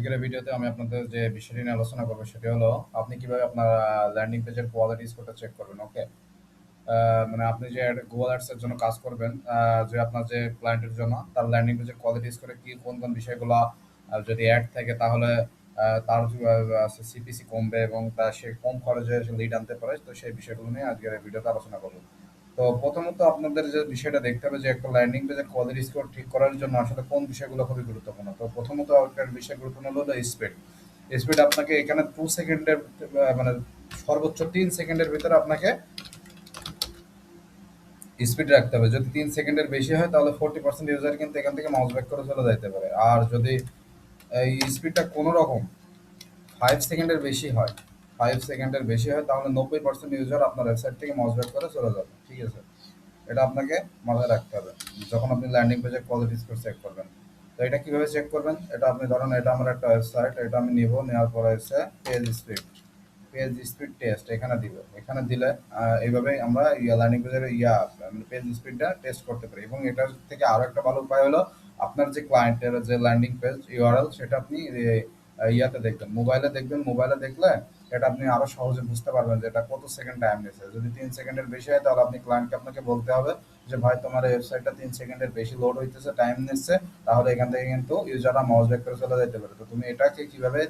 আজকের এই ভিডিওতে আমি আপনাদের যে বিষয়টি নিয়ে আলোচনা করবো সেটি হলো আপনি কিভাবে আপনার ল্যান্ডিং পেজের কোয়ালিটি স্কোরটা চেক করবেন। ওকে, মানে আপনি যে গুগল অ্যাডস এর জন্য কাজ করবেন, যে আপনার যে ক্লায়েন্টের জন্য তার ল্যান্ডিং পেজের কোয়ালিটি স্কোরে কি কোন কোন বিষয়গুলো যদি অ্যাড থাকে তাহলে তার সিপিসি কমবে এবং সে কম খরচে লিড আনতে পারে। তো সেই বিষয়গুলো নিয়ে আজকের এই ভিডিওতে আলোচনা করবো। তো প্রথমত আপনাদের যে বিষয়টা দেখতে হবে যে একটা ল্যান্ডিং পেজের কোয়ালিটি স্কোর ঠিক করার জন্য আসলে কোন বিষয়গুলো খুবই গুরুত্বপূর্ণ। তো প্রথমত একটা বিষয় গুরুত্বপূর্ণ হলো স্পিড। স্পিড আপনাকে এখানে 2 সেকেন্ডের মানে সর্বোচ্চ 3 সেকেন্ডের ভিতরে আপনাকে স্পিড রাখতে হবে। যদি 3 সেকেন্ডের বেশি হয় তাহলে 40% ইউজার কিন্তু এখান থেকে মাউস ব্যাক করে চলে যাইতে পারে। আর যদি এই স্পিডটা কোনো রকম 5 সেকেন্ডের বেশি হয়, 5 সেকেন্ডের বেশি হয় তাহলে 90% ইউজার আপনার ওয়েবসাইট থেকে মাউস ব্যাক করে চলে যাবে। ঠিক আছে, এটা আপনাকে মাথায় রাখতে হবে যখন আপনি ল্যান্ডিং পেজের কোয়ালিটি স্কোর চেক করবেন। তো এটা কিভাবে চেক করবেন, এটা আপনি ধরেন এটা আমার একটা ওয়েবসাইট, এটা আমি নিব, নেওয়ার পরে হচ্ছে পেজ স্পিড টেস্ট এখানে দিব। এখানে দিলে এইভাবে আমরা ল্যান্ডিং পেজের পেজ স্পিডটা টেস্ট করতে পারি। এবং এটার থেকে আরো একটা ভালো উপায় হলো আপনার যে ক্লায়েন্টের যে ল্যান্ডিং পেজ ইউআরএল সেটা আপনি ইয়াতে দেখবেন, মোবাইলে দেখবেন। মোবাইলে দেখলে এটা আপনি আরো সহজে বুঝতে পারবেন যে এটা কত সেকেন্ড টাইম নিচ্ছে। যদি 3 সেকেন্ডের বেশি হয় তাহলে আপনি ক্লায়েন্টকে আপনাকে বলতে হবে যে ভাই তোমার এই ওয়েবসাইটটা 3 সেকেন্ডের বেশি লোড হইতেছে, টাইম নিচ্ছে, তাহলে এখান থেকে কিন্তু ইউজাররা মাউস ব্যাক করে চলে যেতে পারে। তো তুমি এটাকে কিভাবে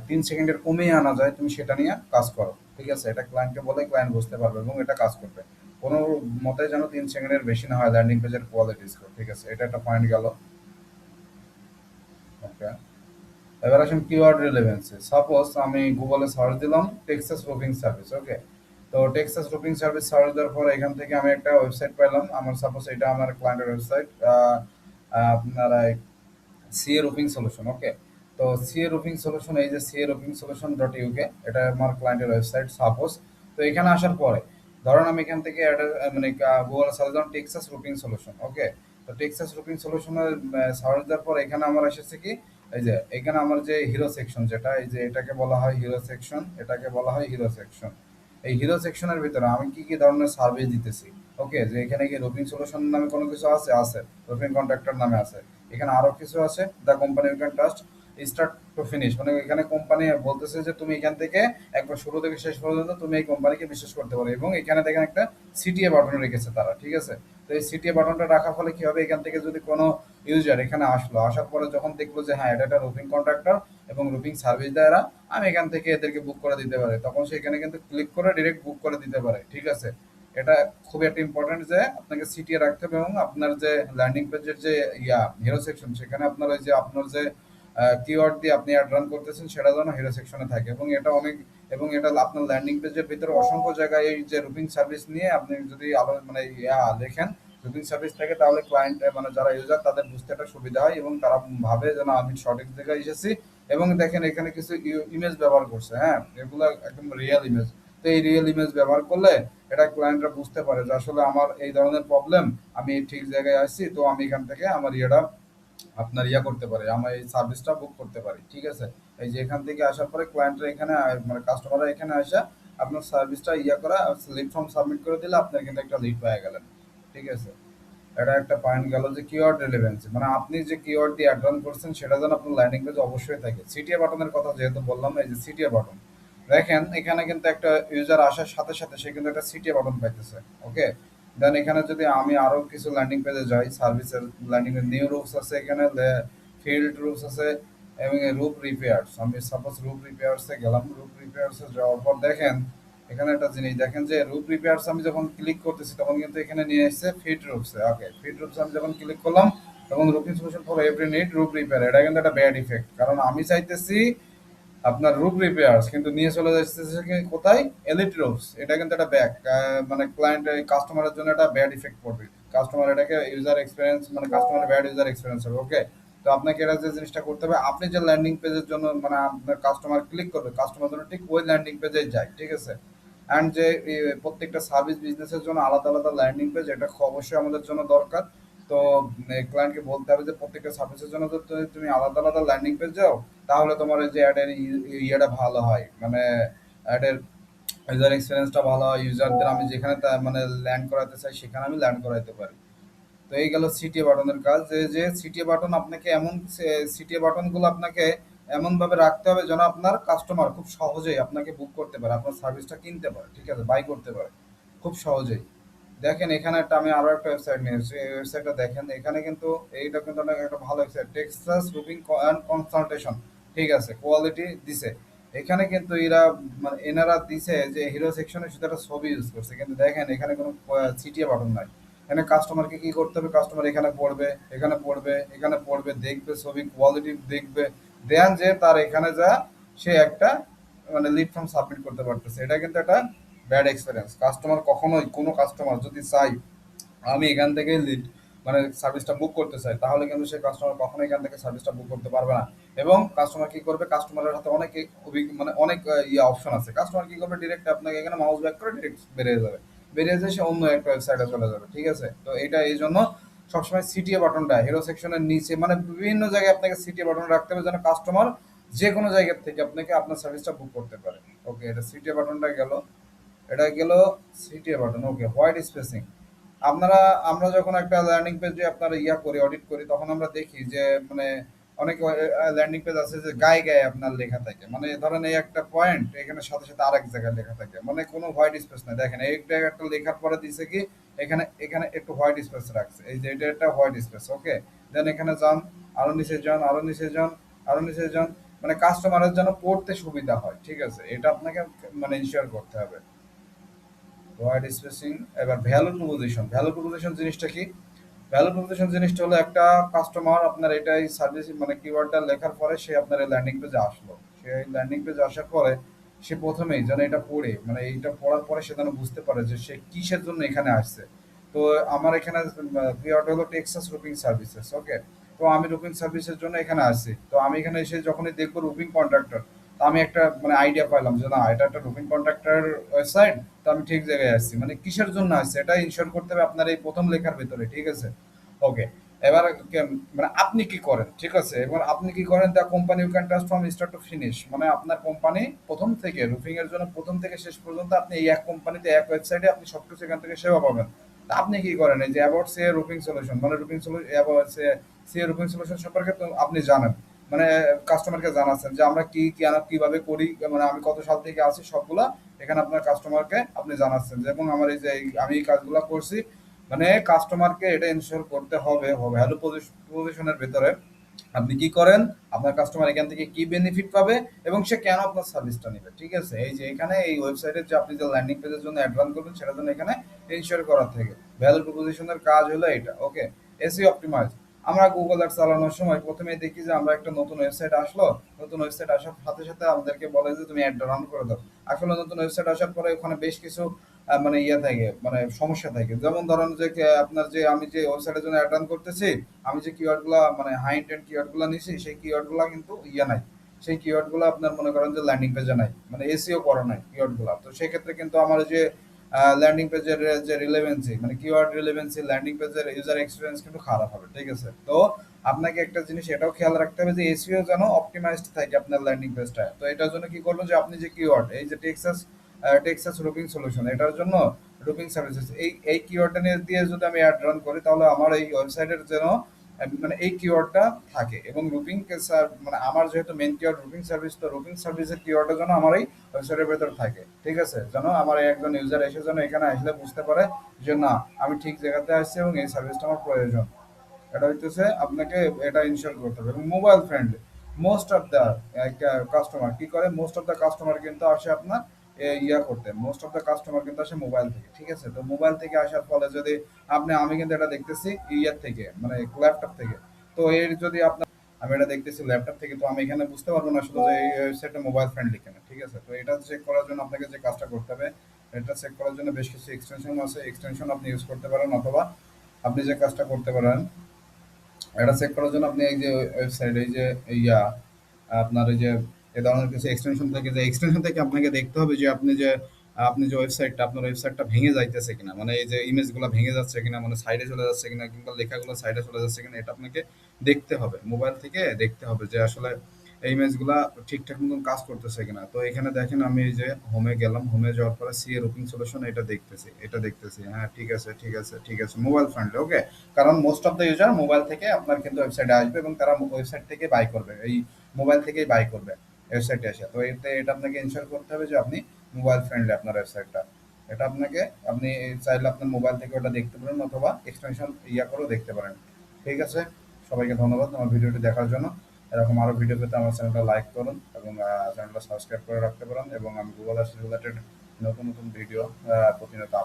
3 সেকেন্ডের কমিয়ে আনা যায় তুমি সেটা নিয়ে কাজ করো। ঠিক আছে, এটা ক্লায়েন্টকে বলে ক্লায়েন্ট বুঝতে পারবে এবং এটা কাজ করবে। কোনো মতে যেন 3 সেকেন্ডের বেশি না হয় ল্যান্ডিং পেজের কোয়ালিটি স্কোর। ঠিক আছে, এটা একটা পয়েন্ট গেল। ওকে, এবার আসুন কিওয়ার্ড রিলেভেন্সি। সাপোজ আমি গুগলে সার্চ দিলাম টেক্সাস রুফিং সার্ভিস। ওকে, তো টেক্সাস রুফিং সার্ভিস সার্চ দেওয়ার পর এখান থেকে আমি একটা ওয়েবসাইট পেলাম। আমার সাপোজ এটা আমার ক্লায়েন্টের ওয়েবসাইট, আপনারা সিএ রুফিং সলিউশন। ওকে, তো সিএ রুফিং সলিউশন, এই যে সিএ রুফিং সলিউশন .uk, এটা আমার ক্লায়েন্টের ওয়েবসাইট সাপোজ। তো এখানে আসার পরে ধরুন আমি এখান থেকে মানে গুগল সার্চ দিলাম টেক্সাস রুফিং সলিউশন। ওকে, তো টেক্সাস রুফিং সলিউশনের সার্চ দেওয়ার পর এখানে আমার এসেছে কি, এই যে এখানে আমার যে হিরো সেকশন, যেটা এই যে এটাকে বলা হয় হিরো সেকশন, এটাকে বলা হয় হিরো সেকশন। এই হিরো সেকশনের ভিতরে আমি কি কি ধরনের সার্ভিস দিতেছি। ওকে, যে এখানে কি রুফিং সলিউশন নামে কোনো কিছু আছে, আছে রুফিং কন্ট্রাক্টর নামে আছে। এখানে আরো কিছু আছে, the company you can trust start to finish, মানে এখানে কোম্পানি বলতেছে যে তুমি এখান থেকে একবার শুরু থেকে শেষ পর্যন্ত তুমি এই কোম্পানিকে বিশ্বাস করতে পারো। এবং এখানে দেখেন একটা সিটিএ বাটন রেখেছে তারা। ঠিক আছে, তো এই সিটিএ বাটনটা রাখার ফলে কি হবে, এখান থেকে যদি কোনো ইউজার এখানে আসলো, আসার পরে যখন দেখলো যে হ্যাঁ এটা একটা রুফিং কন্ট্রাক্টর এবং রুফিং সার্ভিস দেয় এরা, আমি এখান থেকে এদেরকে বুক করে দিতে পারি, তখন সেখানে কিন্তু ক্লিক করে ডিরেক্ট বুক করে দিতে পারে। ঠিক আছে, এটা খুবই একটা ইম্পর্টেন্ট যে আপনাকে সিটিএ রাখতে হবে এবং আপনার যে ল্যান্ডিং পেজের যে হিরো সেকশন, সেখানে আপনার ওই যে আপনার যে কিওয়ার্ড দিয়ে আপনি অ্যাড রান করতেছেন সেটা যেন হিরো সেকশনে থাকে। এবং এটা অনেক, এবং এটা আপনার ল্যান্ডিং পেজের ভিতরে অসংখ্য জায়গায় এই যে রুফিং সার্ভিস নিয়ে আপনি যদি আরো মানে লেখেন রুফিং সার্ভিস থাকে, তাহলে ক্লায়েন্ট মানে যারা ইউজার তাদের বুঝতে একটা সুবিধা হয় এবং তারা ভাবে যেন আমি সঠিক জায়গায় এসেছি। এবং দেখেন এখানে কিছু ইমেজ ব্যবহার করছে, হ্যাঁ এগুলো একদম রিয়েল ইমেজ। তো এই রিয়েল ইমেজ ব্যবহার করলে এটা ক্লায়েন্টরা বুঝতে পারে যে আসলে আমার এই ধরনের প্রবলেম, আমি ঠিক জায়গায় আসছি, তো আমি এখান থেকে আমার আপনার করতে পারে, আমার এই সার্ভিসটা বুক করতে পারি। ঠিক আছে, এই যে এখান থেকে আসার পরে ক্লায়েন্টরা এখানে মানে কাস্টমাররা এখানে আসা আপনার সার্ভিসটা করা লিড ফর্ম সাবমিট করে দিলে আপনার কিন্তু একটা লিড পেয়ে গেলেন। ঠিক আছে, এটা একটা পয়েন্ট গেল যে কিওয়ার্ড রিলেভেন্সি, মানে আপনি যে কিওয়ার্ড দিয়ে অ্যাড রান করছেন সেটা যেন আপনার ল্যান্ডিং পেজে অবশ্যই থাকে। সিটিএ বাটনের কথা যেহেতু বললাম, এই যে সিটিএ বাটন দেখেন এখানে কিন্তু একটা ইউজার আসার সাথে সাথে সে কিন্তু একটা সিটিএ বাটন পাইতেছে। ওকে, দেন এখানে যদি আমি আরো কিছু ল্যান্ডিং পেজে যাই, সার্ভিসের ল্যান্ডিং এর নিউ রুফস আছে, এখানে ফিল্ড রুফস আছে এবং রুফ রিপেয়ার্স। আমি সাপোজ রুফ রিপেয়ার্সে গেলাম, রুফ রিপেয়ার্সে যাওয়ার পর দেখেন এখানে একটা জিনিস দেখেন যে রুফ রিপেয়ার্স আমি যখন ক্লিক করতেছি তখন কিন্তু এখানে নিয়ে এসেছে ফিট রুফসে। ওকে, ফিট রুফস আমি যখন ক্লিক করলাম তখন roofing solution for every need roof repair, এটা কিন্তু একটা ব্যাড ইফেক্ট, কারণ আমি চাইতেছি আপনার রুফ রিপেয়ার্স কিন্তু নিয়ে চলে যাচ্ছে কোথায়, এলিট রুফস। এটা কিন্তু একটা ব্যাক মানে ক্লায়েন্ট কাস্টমারের জন্য একটা ব্যাড ইফেক্ট পড়বে, কাস্টমার এটাকে ইউজার এক্সপিরিয়েন্স মানে কাস্টমারের ব্যাড ইউজার এক্সপিরিয়েন্স হবে। ওকে, তো আপনাকে এটা যে জিনিসটা করতে হবে, আপনি যে ল্যান্ডিং পেজের জন্য মানে আপনার কাস্টমার ক্লিক করবে, কাস্টমার জন্য ঠিক ওই ল্যান্ডিং পেজে যায়। ঠিক আছে, অ্যান্ড যে প্রত্যেকটা সার্ভিস বিজনেসের জন্য আলাদা আলাদা ল্যান্ডিং পেজ, এটা অবশ্যই আমাদের জন্য দরকার। তো ক্লায়েন্টকে বলতে হবে যে প্রত্যেকটা সার্ভিসের জন্য তো তুমি আলাদা আলাদা ল্যান্ডিং পেজ যাও, তাহলে তোমার এই যে অ্যাডের ইয়েটা ভালো হয়, মানে অ্যাডের ইউজার এক্সপিরিয়েন্সটা ভালো হয়, ইউজারদের আমি যেখানে মানে ল্যান্ড করাতে চাই সেখানে আমি ল্যান্ড করাইতে পারি। তো এই গেল সিটিএ বাটনের কাজ, যে যে সিটিএ বাটন আপনাকে এমন, সিটিএ বাটনগুলো আপনাকে এমন ভাবে রাখতে হবে যেন আপনার কাস্টমার খুব সহজেই আপনাকে বুক করতে পারে, আপনার সার্ভিসটা কিনতে পারে, ঠিক আছে, বাই করতে পারে খুব সহজেই। দেখেন এখানে একটা আমি আরো একটা ওয়েবসাইট নিয়ে এসেছি, এই ওয়েবসাইটটা দেখেন, এখানে কিন্তু এইটা কিন্তু অনেক একটা ভালো ওয়েবসাইট, টেক্সাস রুবিং অ্যান্ড কনসালটেশন, ঠিক আছে, কোয়ালিটি দিছে। এখানে কিন্তু এরা মানে এনারা দিছে যে হিরো সেকশনে শুধু একটা ছবি ইউজ করছে, কিন্তু দেখেন এখানে কোনো সিটিএ বাটন নাই। এখানে কাস্টমারকে কি করতে হবে, কাস্টমার এখানে পড়বে, এখানে পড়বে, এখানে পড়বে, দেখবে ছবি কোয়ালিটি দেখবে, দেন যে তার এখানে যা সে একটা মানে লিড ফর্ম সাবমিট করতে পারতেছে। এটা কিন্তু একটা ব্যাড এক্সপিরিয়েন্স। কাস্টমার কখনোই, কোনো কাস্টমার যদি চাই আমি এখান থেকে লিড মানে সার্ভিসটা বুক করতে চাই, তাহলে কিন্তু সেই কাস্টমার কখনো এখান থেকে সার্ভিসটা বুক করতে পারবে না। এবং কাস্টমার কি করবে, কাস্টমারের হাতে অনেক মানে অনেক ইয়ে অপশন আছে, কাস্টমার কি করবে, ডিরেক্ট আপনাকে এখানে মাউস ব্যাক করে ডিরেক্ট বেরিয়ে যাবে, বেরিয়ে যেয়ে সে অন্য একটা ওয়েবসাইটে চলে যাবে, ঠিক আছে। তো এটা এই জন্য সবসময় সিটিএ বাটনটা হিরো সেকশনের নিচে মানে বিভিন্ন জায়গায় আপনাকে সিটিএ বাটন রাখতে হবে, যেন কাস্টমার যে কোনো জায়গা থেকে আপনাকে আপনার সার্ভিসটা বুক করতে পারে। ওকে, এটা সিটিএ বাটনটা গেল, এটা গেল সিটিএ বাটন। ওকে, হোয়াইট স্পেসিং, আপনারা আমরা যখন একটা ল্যান্ডিং পেজে আপনারা ইয়া করি, অডিট করি, তখন আমরা দেখি যে মানে অনেক ল্যান্ডিং পেজ আছে যে গায়ে গায়ে আপনার লেখা থাকে, মানে ধরেন এই একটা পয়েন্ট এখানে সাথে সাথে আরেক জায়গায় লেখা থাকে, মানে কোনো হোয়াইট স্পেস নাই। দেখেন এইটা একটা লেখার পরে দিছে কি এখানে এখানে একটু হোয়াইট স্পেস রাখছে, এই যে এটা একটা হোয়াইট স্পেস। ওকে, দেন এখানে যান, আরো নিচে যান, আরো নিচে যান, আরো নিচে যান, মানে কাস্টমারের যেন পড়তে সুবিধা হয়, ঠিক আছে, এটা আপনাকে মানে ইনশিওর করতে হবে। Word spacing. এবার ভ্যালু প্রপোজিশন, ভ্যালু প্রপোজিশন জিনিসটা কি, ভ্যালু প্রপোজিশন জিনিসটা হলো একটা কাস্টমার আপনার এটাই সার্ভিস মানে কিওয়ার্ডটা লেখার পরে সে আপনার এই ল্যান্ডিং পেজে আসলো, সে ল্যান্ডিং পেজে আসার পরে সে প্রথমেই যেন এটা পড়ে মানে এইটা পড়ার পরে সে যেন বুঝতে পারে যে সে কিসের জন্য এখানে আসছে। তো আমার এখানে কিওয়ার্ড হলো টেক্সাস রুপিং সার্ভিসেস। ওকে, তো আমি রুপিং সার্ভিসের জন্য এখানে আসছি, তো আমি এখানে এসে যখনই দেখবো রুপিং কন্ট্রাক্টর, তো আমি একটা মানে আইডিয়া পাইলাম যে না এটা একটা রুপিং কন্ট্রাক্টর ওয়েবসাইট, তো আমি ঠিক জায়গায় আসছি, মানে কিসের জন্য আসছে এটা ইনশিওর করতে হবে আপনার এই প্রথম লেখার ভিতরে, ঠিক আছে। ওকে, এবার মানে আপনি কি করেন, ঠিক আছে, এবার আপনি কি করেন, the company you can trust from start to finish, মানে আপনার কোম্পানি প্রথম থেকে রুফিং এর জন্য প্রথম থেকে শেষ পর্যন্ত আপনি এই এক কোম্পানিতে এক ওয়েবসাইটে আপনি সবকিছু এখান থেকে সেবা পাবেন। তা আপনি কি করেন, এই যে অ্যাবাউট সে রুফিং সলিউশন, মানে roofing solution about say roofing solution সম্পর্কে তো আপনি জানেন, মানে কাস্টমারকে জানাচ্ছেন যে আমরা কি কি কিভাবে করি, মানে আমি কত সাল থেকে আছি সবগুলা এখানে আপনার কাস্টমারকে আপনি জানাচ্ছেন যে, এবং আমার এই যে আমি এই কাজগুলো করছি, মানে কাস্টমারকে এটা ইনশিওর করতে হবে ভ্যালু পজিশনের ভিতরে আপনি কি করেন, আপনার কাস্টমার এখান থেকে কি বেনিফিট পাবে এবং সে কেন আপনার সার্ভিসটা নেবে, ঠিক আছে। এই যে এখানে এই ওয়েবসাইটের যে আপনি যে ল্যান্ডিং পেজের জন্য অ্যাড রান করবেন সেটার জন্য এখানে ইনশিওর করা থাকে। ভ্যালু প্রপোজিশনের কাজ হলো এটা। ওকে, এসইও অপটিমাইজ, আমরা গুগল অ্যাডস চালানোর সময় প্রথমে দেখি যে আমরা একটা নতুন ওয়েবসাইট আসলো, নতুন ওয়েবসাইট আসার সাথে সাথে আমাদেরকে বলে যে তুমি অ্যাড রান করে দাও। আসলে নতুন ওয়েবসাইট আসার পরে ওখানে বেশ কিছু মানে ইয়ে থাকে, মানে সমস্যা থাকে, যেমন ধরেন যে আপনার যে আমি যে ওয়েবসাইটের জন্য অ্যাড রান করতেছি, আমি যে কিওয়ার্ডগুলো মানে হাই ইন্টেন্ট কিওয়ার্ডগুলো নিছি সেই কিওয়ার্ডগুলো কিন্তু ইয়ে নাই, সেই কিওয়ার্ডগুলো আপনার মনে করেন যে ল্যান্ডিং পেজে নাই, মানে এসইও করা নাই কিওয়ার্ডগুলো। তো সেই ক্ষেত্রে কিন্তু আমার যে ল্যান্ডিং পেজের যে রিলেভেন্সি মানে কিওয়ার্ড রিলেভেন্সি, ল্যান্ডিং পেজের ইউজার এক্সপিরিয়েন্স কিন্তু খারাপ হবে, ঠিক আছে। তো আপনাকে একটা জিনিস এটাও খেয়াল রাখতে হবে যে এসইও যেন অপটিমাইজড থাকে আপনার ল্যান্ডিং পেজটা। তো এটার জন্য কি করবেন যে আপনি যে কিওয়ার্ড এই যে টেক্সাস টেক্সাস রুপিং সলিউশন, এটার জন্য রুপিং সার্ভিসেস এই কিওয়ার্ডটা নিয়ে দিয়ে যদি আমি অ্যাড রান করি, তাহলে আমার এই ওয়েবসাইটের যেন মানে এই কিওয়ার্ডটা থাকে, এবং রুপিং মানে আমার যেহেতু মেন কিওয়ার্ড রুপিং সার্ভিস, তো রুপিং সার্ভিসের কিওয়ার্ডটা যেন আমার এই ওয়েবসাইটের ভেতর থাকে, ঠিক আছে, যেন আমার এই একজন ইউজার এসে যেন এখানে আসলে বুঝতে পারে যে না আমি ঠিক জায়গাতে আসছি এবং এই সার্ভিসটা আমার প্রয়োজন। এটা হইতেছে আপনাকে এটা ইনশিওর করতে হবে। এবং mobile friendly, most of the customer কি করে, মোস্ট অফ দ্য কাস্টমার কিন্তু আসে আপনার ইয়া করতে, মোস্ট অফ দ্য কাস্টমার কিন্তু আসে মোবাইল থেকে, ঠিক আছে। তো মোবাইল থেকে আসার ফলে যদি আপনি, আমি কিন্তু এটা দেখতেছি ইয়ার থেকে মানে ল্যাপটপ থেকে, তো এর যদি আপনার, আমি এটা দেখতেছি ল্যাপটপ থেকে, তো আমি এখানে বুঝতে পারবো না আসলে যে এই ওয়েবসাইটটা মোবাইল ফ্রেন্ডলি কিনা, ঠিক আছে। তো এটা চেক করার জন্য আপনাকে যে কাজটা করতে হবে, এটা চেক করার জন্য বেশ কিছু এক্সটেনশন আছে, এক্সটেনশন আপনি ইউজ করতে পারেন, অথবা আপনি যে কাজটা করতে পারেন এটা চেক করার জন্য আপনি এই যে ওয়েবসাইট এই যে ইয়া আপনার এই যে এ ধরনের কিছু এক্সটেনশন থেকে, যে এক্সটেনশন থেকে আপনাকে দেখতে হবে যে আপনি যে ওয়েবসাইটটা আপনার ওয়েবসাইটটা ভেঙে যাইতেছে কিনা, মানে এই যে ইমেজগুলো ভেঙে যাচ্ছে কিনা, মানে সাইডে চলে যাচ্ছে কিনা, কিংবা লেখাগুলো সাইডে চলে যাচ্ছে কিনা, এটা আপনাকে দেখতে হবে, মোবাইল থেকে দেখতে হবে যে আসলে এই ইমেজগুলা ঠিকঠাক মতন কাজ করতেছে কিনা। তো এখানে দেখেন আমি এই যে হোমে গেলাম, হোমে যাওয়ার পরে সিএ রুটিং সলিউশন এটা দেখতেছি, হ্যাঁ ঠিক আছে মোবাইল ফ্রেন্ডলি, ওকে। কারণ most of the user mobile থেকে আপনার কিন্তু ওয়েবসাইটে আসবে এবং তারা ওয়েবসাইট থেকে বাই করবে, এই মোবাইল থেকেই বাই করবে ওয়েবসাইটে এসে। তো এটা আপনাকে ইনশিওর করতে হবে যে আপনি মোবাইল ফ্রেন্ডলি আপনার ওয়েবসাইটটা। এটা আপনি চাইলে আপনার মোবাইল থেকে ওটা দেখতে পারেন অথবা এক্সটেনশন করেও দেখতে পারেন। ঠিক আছে, সবাইকে ধন্যবাদ আমার ভিডিওটি দেখার জন্য। এরকম আরো ভিডিও পেতে আমার চ্যানেলটা লাইক করুন এবং চ্যানেলটা সাবস্ক্রাইব করে রাখতে পারেন, এবং আমি গুগল রিলেটেড নতুন নতুন ভিডিও প্রতিনিয়ত